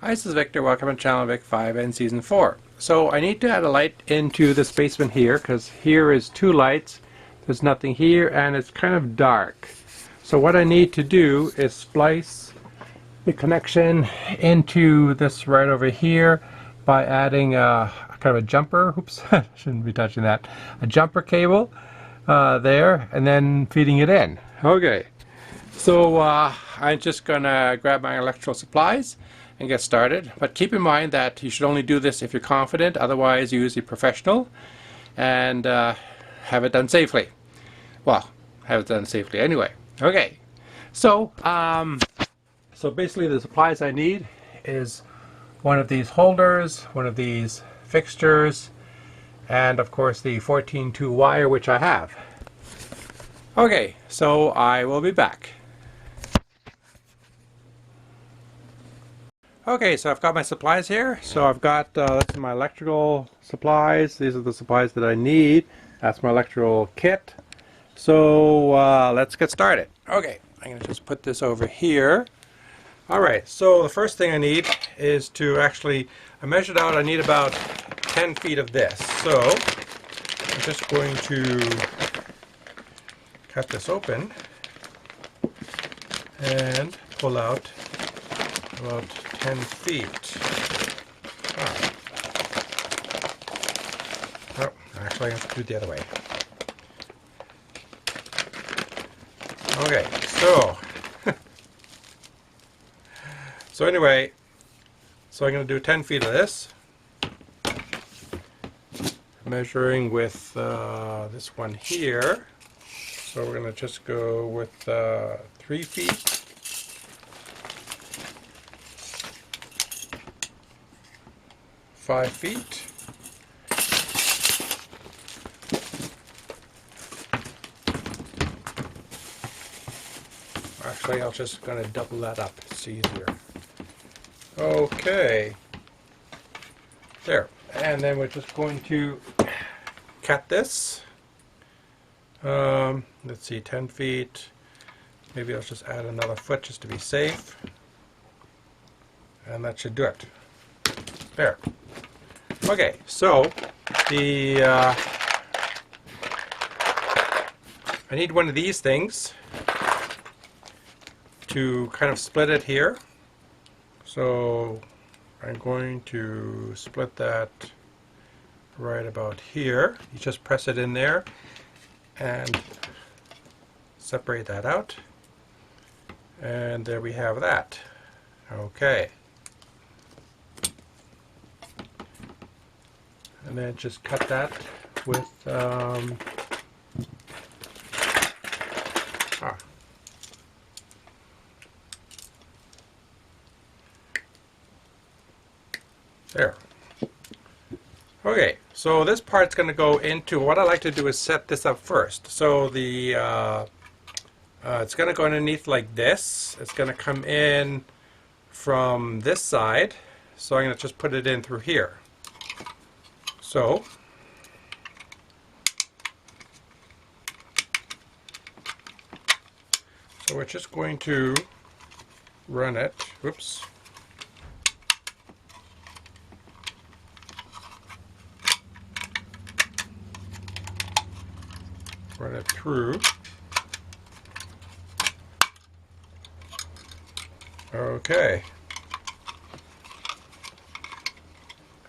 Hi, this is Victor. Welcome to Channel Vic 5 and Season 4. So I need to add a light into this basement here because here is two lights. There's nothing here and it's kind of dark. So what I need to do is splice the connection into this right over here by adding a kind of a jumper. Oops, shouldn't be touching that. A jumper cable there and then feeding it in. Okay. So I'm just gonna grab my electrical supplies and get started, but keep in mind that you should only do this if you're confident, otherwise use a professional and have it done safely. Well, have it done safely anyway. Okay, so so basically the supplies I need is one of these holders, one of these fixtures, and of course the 14-2 wire, which I have. Okay, so I will be back. Okay, so I've got my supplies here. So I've got my electrical supplies. These are the supplies that I need. That's my electrical kit. So let's get started. Okay, I'm going to just put this over here. Alright, so the first thing I need is to actually, I measured out I need about 10 feet of this. So I'm just going to cut this open and pull out about 10 feet. Oh, actually I have to do it the other way. Okay, so anyway, so I'm going to do 10 feet of this, measuring with this one here. So we're going to just go with 3 feet. 5 feet. Actually, I'm just going to double that up. It's easier. Okay. There. And then we're just going to cut this. Let's see, 10 feet. Maybe I'll just add another foot just to be safe. And that should do it. There. Okay, so the I need one of these things to kind of split it here. So I'm going to split that right about here. You just press it in there and separate that out. And there we have that. Okay. And then just cut that with there. Okay, so this part's going to go into, what I like to do is set this up first. So the it's going to go underneath like this. It's going to come in from this side. So I'm going to just put it in through here. So we're just going to run it, whoops, run it through. Okay.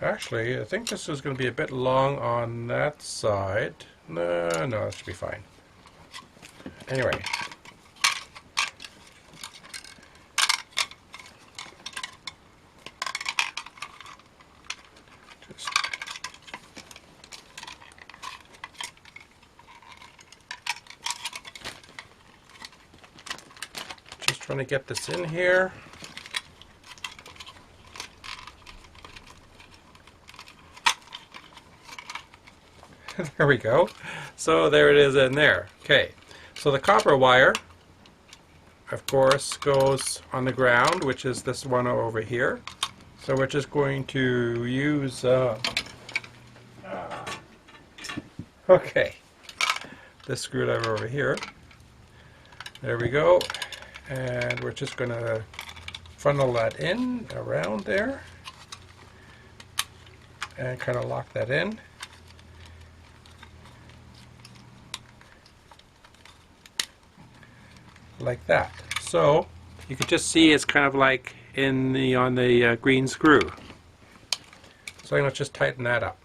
Actually, I think this is going to be a bit long on that side. No, that should be fine. Anyway. Just trying to get this in here. There we go. So there it is in there. Okay, so the copper wire, of course, goes on the ground, which is this one over here. So we're just going to use okay, this screwdriver over here. There we go. And we're just going to funnel that in around there and kind of lock that in. Like that. So you can just see it's kind of like in the on the green screw. So I'm going to just tighten that up.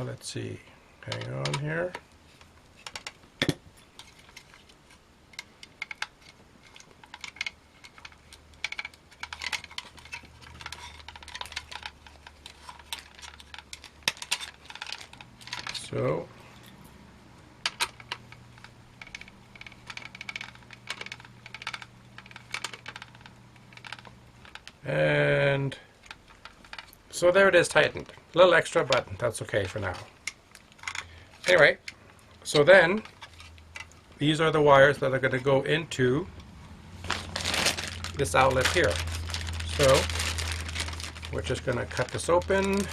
Let's see. Hang on here. So and so there it is, tightened. A little extra, but that's okay for now. Anyway, so then these are the wires that are going to go into this outlet here. So we're just going to cut this open.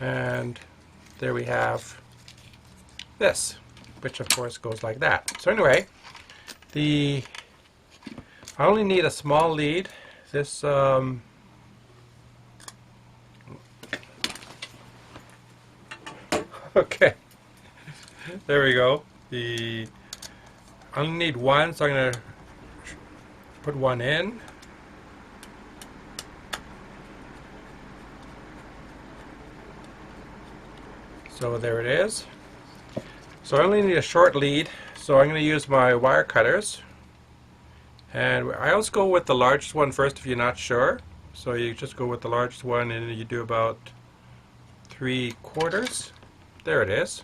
And there we have this, which of course goes like that. So anyway, I only need a small lead. This okay, there we go. I only need one, so I'm going to put one in. So there it is. So I only need a short lead, so I'm going to use my wire cutters. And I always go with the largest one first if you're not sure. So you just go with the largest one and you do about 3/4. There it is.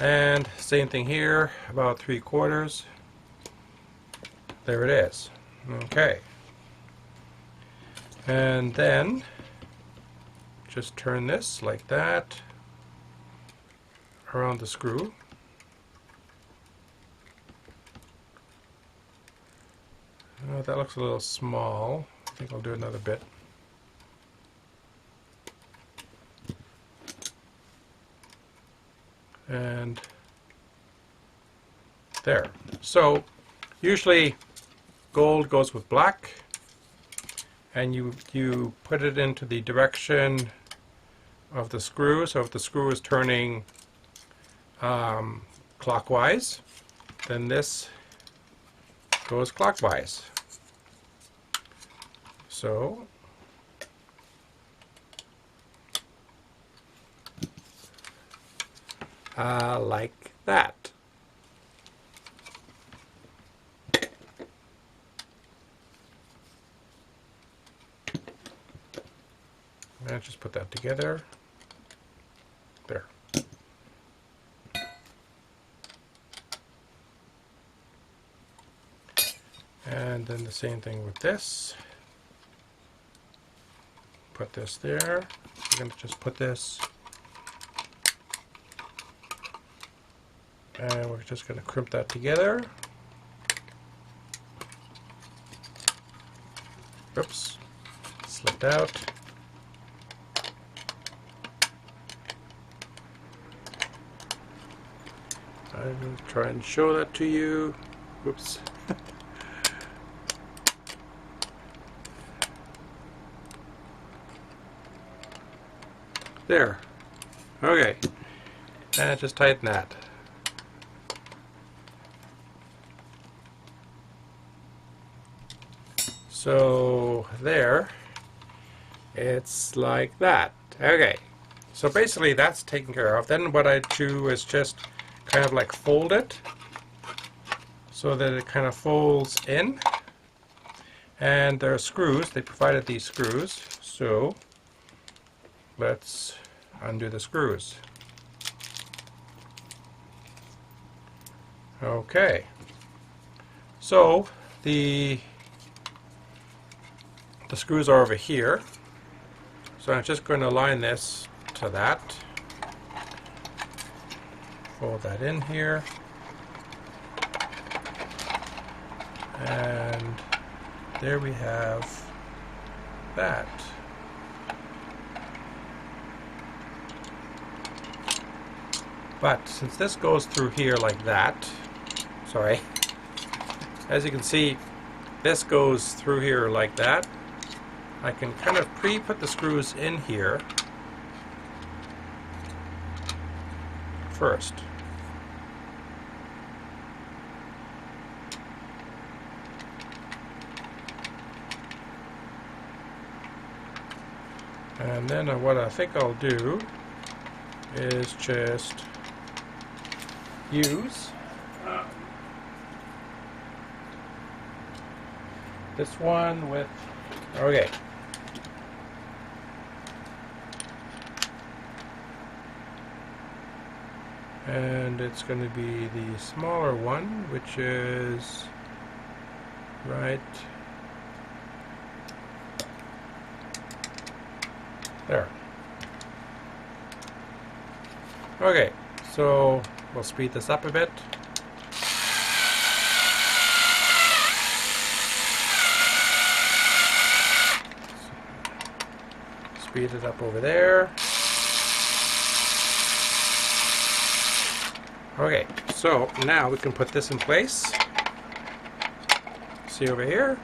And same thing here, about 3/4. There it is. Okay. And then just turn this like that around the screw. Oh, that looks a little small. I think I'll do another bit. And there. So usually gold goes with black, and you put it into the direction of the screw. So if the screw is turning clockwise, then this goes clockwise. So like that. And just put that together. There. And then the same thing with this. Put this there. I'm going to just put this. And we're just going to crimp that together. Oops. Slipped out. I will try and show that to you. Whoops. There. Okay. And just tighten that. So there. It's like that. Okay. So basically that's taken care of. Then what I do is just kind of like fold it so that it kind of folds in. And there are screws. They provided these screws. So let's undo the screws. Okay. So the screws are over here. So I'm just going to align this to that. Fold that in here. And there we have that. But since this goes through here like that, sorry, as you can see, this goes through here like that, I can kind of pre-put the screws in here first. And then what I think I'll do is just use this one with, okay. And it's going to be the smaller one, which is right there. Okay, so we'll speed this up a bit. Speed it up over there. Okay, so now we can put this in place. See over here?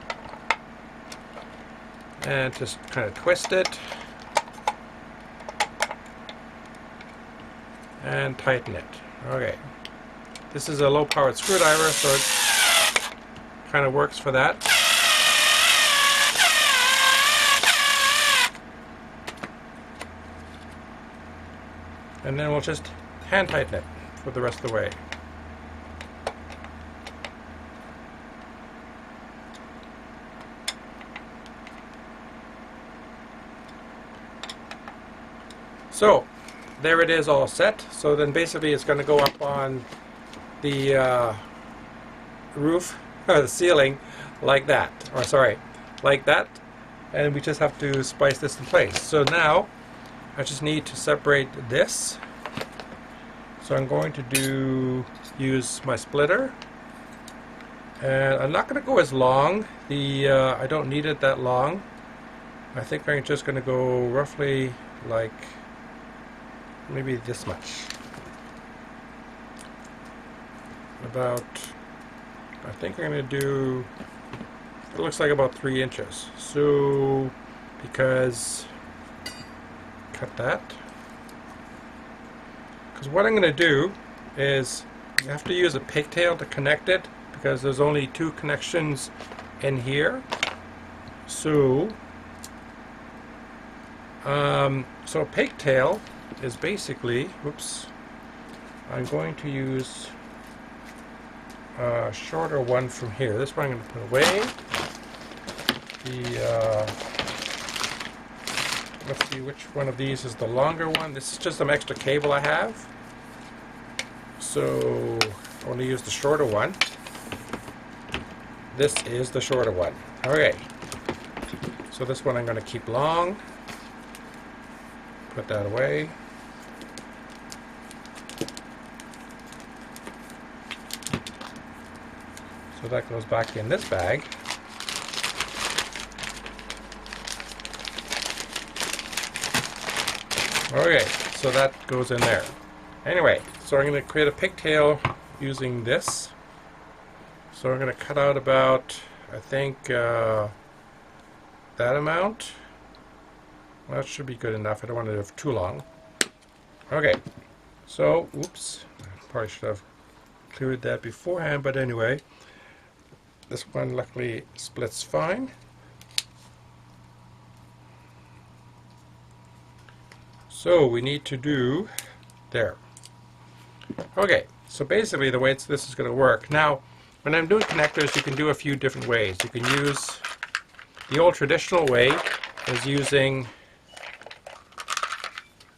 And just kind of twist it. And tighten it. Okay. This is a low-powered screwdriver, so it kind of works for that. And then we'll just hand tighten it for the rest of the way. So there it is, all set. So then basically it's going to go up on the roof, or the ceiling, like that. Or sorry, like that. And we just have to splice this in place. So now I just need to separate this. So I'm going to use my splitter. And I'm not going to go as long. I don't need it that long. I think I'm just going to go roughly like maybe this much. About, I think I'm going to do, it looks like about 3 inches. So, because, cut that. Because what I'm going to do is, you have to use a pigtail to connect it, because there's only 2 connections in here. So, so a pigtail is basically, whoops, I'm going to use a shorter one from here. This one I'm going to put away. Let's see which one of these is the longer one. This is just some extra cable I have. So I want to use the shorter one. This is the shorter one. Okay. So this one I'm going to keep long. Put that away. So that goes back in this bag. Okay, so that goes in there. Anyway, so I'm going to create a pigtail using this. So I'm going to cut out about, I think, that amount. Well, that should be good enough. I don't want to have too long. Okay, so, oops, I probably should have cleared that beforehand, but anyway. This one luckily splits fine. So we need to do there. Okay, so basically the way this is going to work. Now, when I'm doing connectors, you can do a few different ways. You can use the old traditional way, is using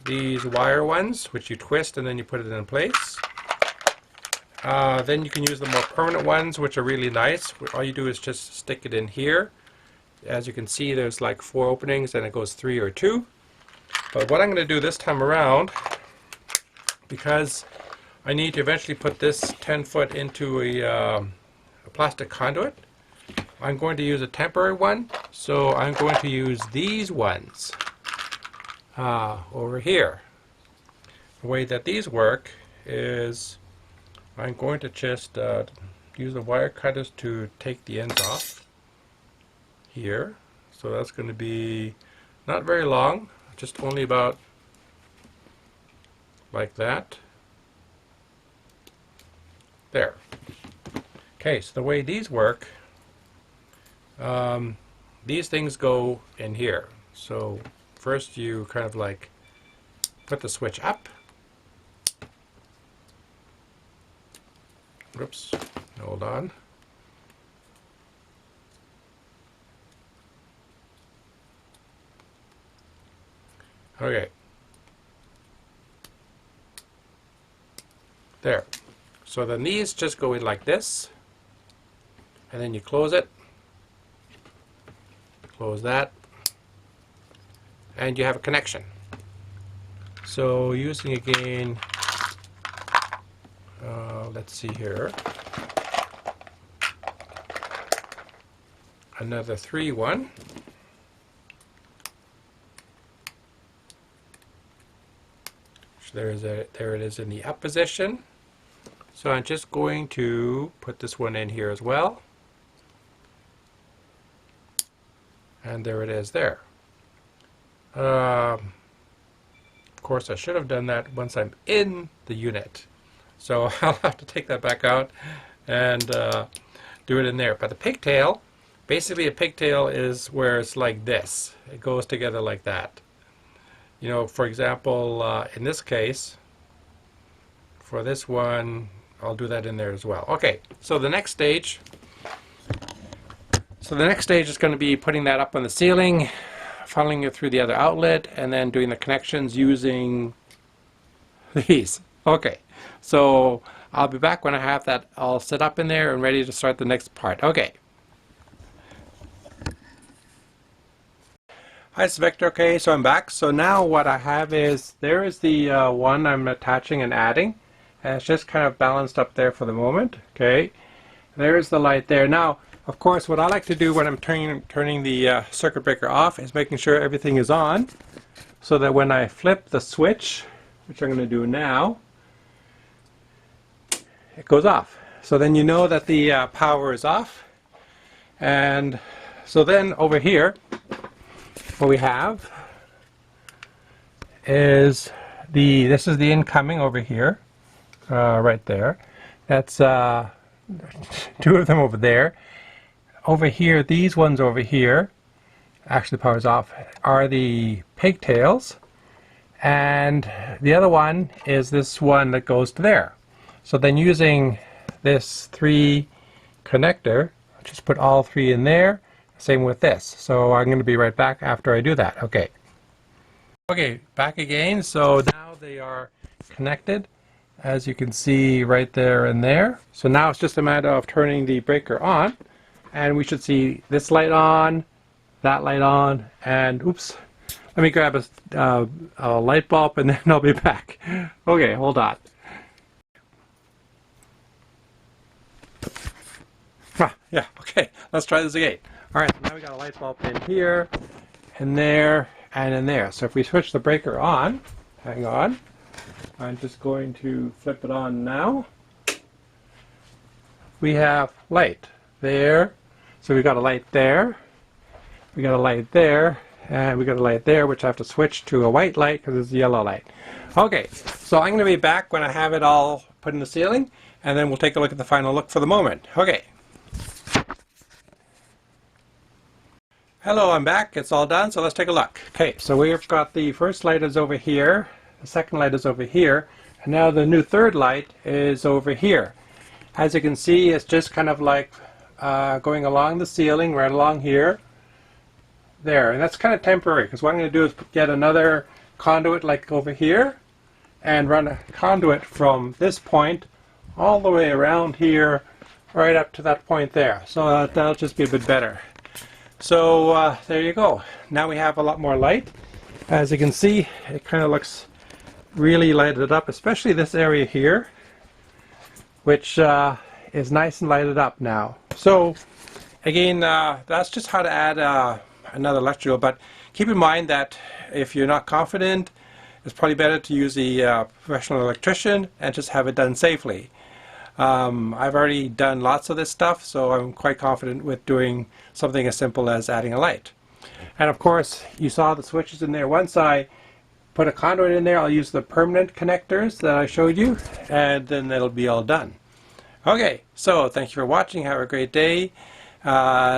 these wire ones, which you twist and then you put it in place. Then you can use the more permanent ones, which are really nice. All you do is just stick it in here. As you can see, there's like 4 openings and it goes 3 or 2. But what I'm going to do this time around, because I need to eventually put this 10-foot into a plastic conduit, I'm going to use a temporary one. So I'm going to use these ones over here. The way that these work is I'm going to just use the wire cutters to take the ends off here. So that's going to be not very long, just only about like that. There. Okay, so the way these work, these things go in here. So first you kind of like put the switch up. Whoops, hold on. Okay. There. So then these just go in like this, and then you close it, close that, and you have a connection. So using again, let's see here, another 3-1. There it is in the up position. So I'm just going to put this one in here as well. And there it is there. Of course, I should have done that once I'm in the unit. So I'll have to take that back out and do it in there. But the pigtail, basically a pigtail is where it's like this. It goes together like that. You know, for example, in this case, for this one, I'll do that in there as well. Okay, so the next stage is going to be putting that up on the ceiling, funneling it through the other outlet, and then doing the connections using these. Okay, so I'll be back when I have that all set up in there and ready to start the next part. Okay. Hi, it's Victor. Okay, so I'm back. So now what I have is, there is the one I'm attaching and adding. And it's just kind of balanced up there for the moment. Okay, there's the light there. Now, of course, what I like to do when I'm turning the circuit breaker off is making sure everything is on, so that when I flip the switch, which I'm going to do now, it goes off. So then you know that the power is off. And so then over here, what we have is this is the incoming over here, right there. That's two of them over there. Over here, these ones over here, actually the power's off, are the pigtails, and the other one is this one that goes to there. So then using this 3 connector, just put all 3 in there. Same with this. So I'm going to be right back after I do that. Okay. Okay, back again. So now they are connected, as you can see right there and there. So now it's just a matter of turning the breaker on, and we should see this light on, that light on, and oops, let me grab a light bulb and then I'll be back. Okay, hold on. Yeah, okay, let's try this again. Alright, so now we got a light bulb in here, in there, and in there. So if we switch the breaker on, hang on, I'm just going to flip it on now. We have light there, so we got a light there, we got a light there, and we got a light there, which I have to switch to a white light because it's a yellow light. Okay, so I'm going to be back when I have it all put in the ceiling, and then we'll take a look at the final look for the moment. Okay. Hello, I'm back. It's all done, so let's take a look. Okay, so we've got the first light is over here, the second light is over here, and now the new third light is over here. As you can see, it's just kind of like going along the ceiling, right along here, there, and that's kind of temporary, because what I'm going to do is get another conduit like over here, and run a conduit from this point all the way around here, right up to that point there. So that'll just be a bit better. So there you go. Now we have a lot more light. As you can see, it kind of looks really lighted up, especially this area here, which is nice and lighted up now. So again, that's just how to add another electrical, but keep in mind that if you're not confident, It's probably better to use the professional electrician and just have it done safely. I've already done lots of this stuff, so I'm quite confident with doing something as simple as adding a light. And of course, you saw the switches in there. Once I put a conduit in there, I'll use the permanent connectors that I showed you, and then it'll be all done. Okay, so thank you for watching. Have a great day.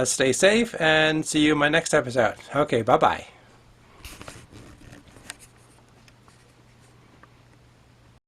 Stay safe, and see you in my next episode. Okay, bye-bye.